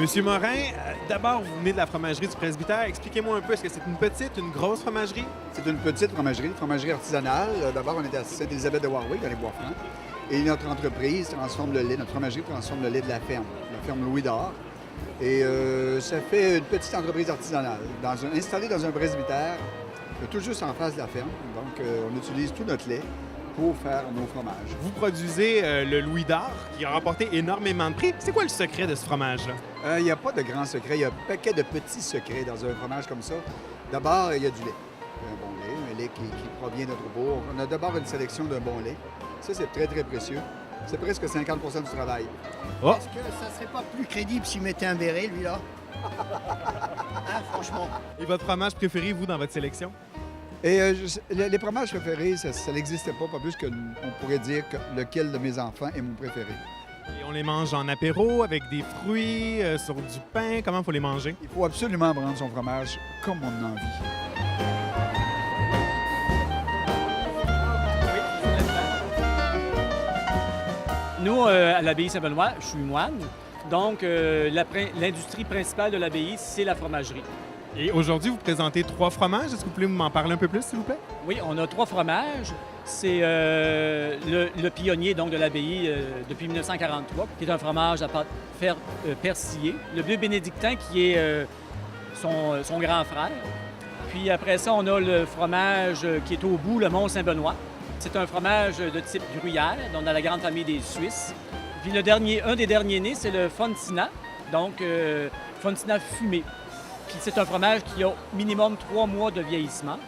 Monsieur Morin, d'abord, vous venez de la fromagerie du Presbytère. Expliquez-moi un peu, est-ce que c'est une petite, une grosse fromagerie? C'est une petite fromagerie, une fromagerie artisanale. D'abord, on est à Sainte-Élisabeth de Warwick, dans les Bois-Francs. Et notre entreprise transforme le lait, notre fromagerie transforme le lait de la ferme Louis d'Or. Et ça fait une petite entreprise artisanale, installée dans un presbytère, tout juste en face de la ferme. Donc, on utilise tout notre lait pour faire nos fromages. Vous produisez le Louis d'Or, qui a remporté énormément de prix. C'est quoi le secret de ce fromage-là? Il n'y a pas de grand secret, il y a un paquet de petits secrets dans un fromage comme ça. D'abord, il y a du lait. Un bon lait, un lait qui provient de notre bourg. On a d'abord une sélection d'un bon lait. Ça, c'est très, très précieux. C'est presque 50 du travail. Oh! Est-ce que ça serait pas plus crédible s'il mettait un béret, lui, là? Hein, franchement. Et votre fromage préféré, vous, dans votre sélection? Et les fromages préférés, ça n'existait pas plus qu'on pourrait dire que lequel de mes enfants est mon préféré. Et on les mange en apéro, avec des fruits, sur du pain. Comment il faut les manger? Il faut absolument prendre son fromage comme on en a envie. Nous, à l'abbaye Saint-Benoît, je suis moine. Donc, l'industrie principale de l'abbaye, c'est la fromagerie. Et aujourd'hui, vous présentez 3 fromages. Est-ce que vous pouvez m'en parler un peu plus, s'il vous plaît? Oui, on a 3 fromages. C'est le pionnier donc, de l'abbaye depuis 1943, qui est un fromage à pâte persillée. Le bleu bénédictin, qui est son grand frère. Puis après ça, on a le fromage qui est au bout, le Mont-Saint-Benoît. C'est un fromage de type gruyère, donc dans la grande famille des Suisses. Puis un des derniers nés, c'est le Fontina, donc Fontina fumé. Puis c'est un fromage qui a minimum 3 mois de vieillissement.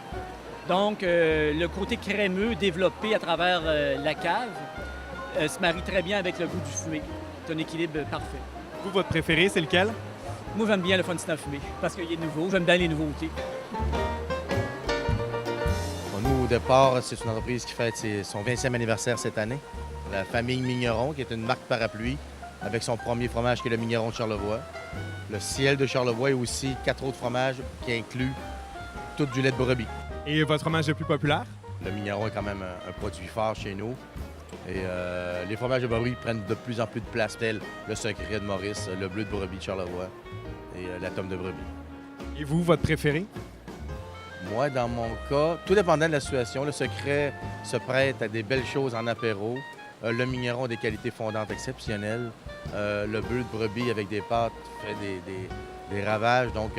Donc le côté crémeux développé à travers la cave se marie très bien avec le goût du fumé. C'est un équilibre parfait. Vous, votre préféré, c'est lequel? Moi, j'aime bien le Fontina fumé parce qu'il est nouveau. J'aime bien les nouveautés. Nous, au départ, c'est une entreprise qui fête son 20e anniversaire cette année. La famille Migneron, qui est une marque parapluie, avec son premier fromage qui est le Migneron de Charlevoix. Le Ciel de Charlevoix et aussi 4 autres fromages qui incluent tout du lait de brebis. Et votre fromage le plus populaire? Le Migneron est quand même un produit fort chez nous. Et les fromages de brebis prennent de plus en plus de place, tel le Secret de Maurice, le Bleu de brebis de Charlevoix et la Tome de brebis. Et vous, votre préféré? Moi, dans mon cas, tout dépendant de la situation, le Secret se prête à des belles choses en apéro. Le Migneron a des qualités fondantes exceptionnelles. Le Bleu de brebis avec des pâtes fait des ravages. Donc,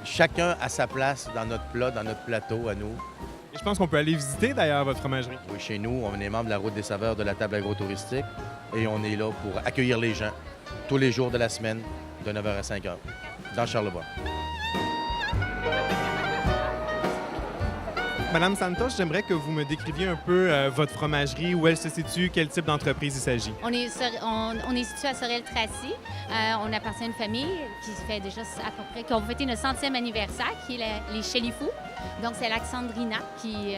chacun a sa place dans notre plat, dans notre plateau à nous. Et je pense qu'on peut aller visiter d'ailleurs votre fromagerie. Oui, chez nous, on est membre de la Route des saveurs de la table agro-touristique et on est là pour accueillir les gens tous les jours de la semaine de 9h à 5h dans Charlevoix. Madame Santos, j'aimerais que vous me décriviez un peu votre fromagerie, où elle se situe, quel type d'entreprise il s'agit. On est situé à Sorel-Tracy. On appartient à une famille qui fait déjà à peu près, qui a fêté notre 100e anniversaire, qui est les Chalifou. Donc, c'est Alexandrina,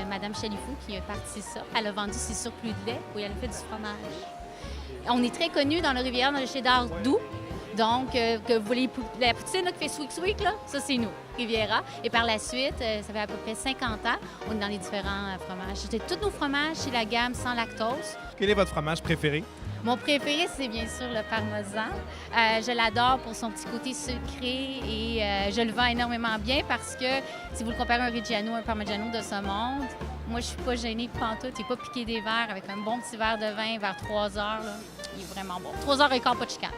Madame Chalifou, qui a parti ça. Elle a vendu ses surplus de lait, où elle a fait du fromage. On est très connus dans le Rivière, dans le cheddar doux. Donc, que vous voulez la poutine là, qui fait sweet, là, ça, c'est nous, Riviera. Et par la suite, ça fait à peu près 50 ans, on est dans les différents fromages. Tous nos fromages, c'est la gamme sans lactose. Quel est votre fromage préféré? Mon préféré, c'est bien sûr le parmesan. Je l'adore pour son petit côté sucré et je le vends énormément bien parce que si vous le comparez à un Reggiano, un Parmigiano de ce monde, moi, je suis pas gênée de pantoute. Il n'est pas piqué des verres avec un bon petit verre de vin vers 3 heures. Là. Il est vraiment bon. 3 heures et quart, pas de chicane.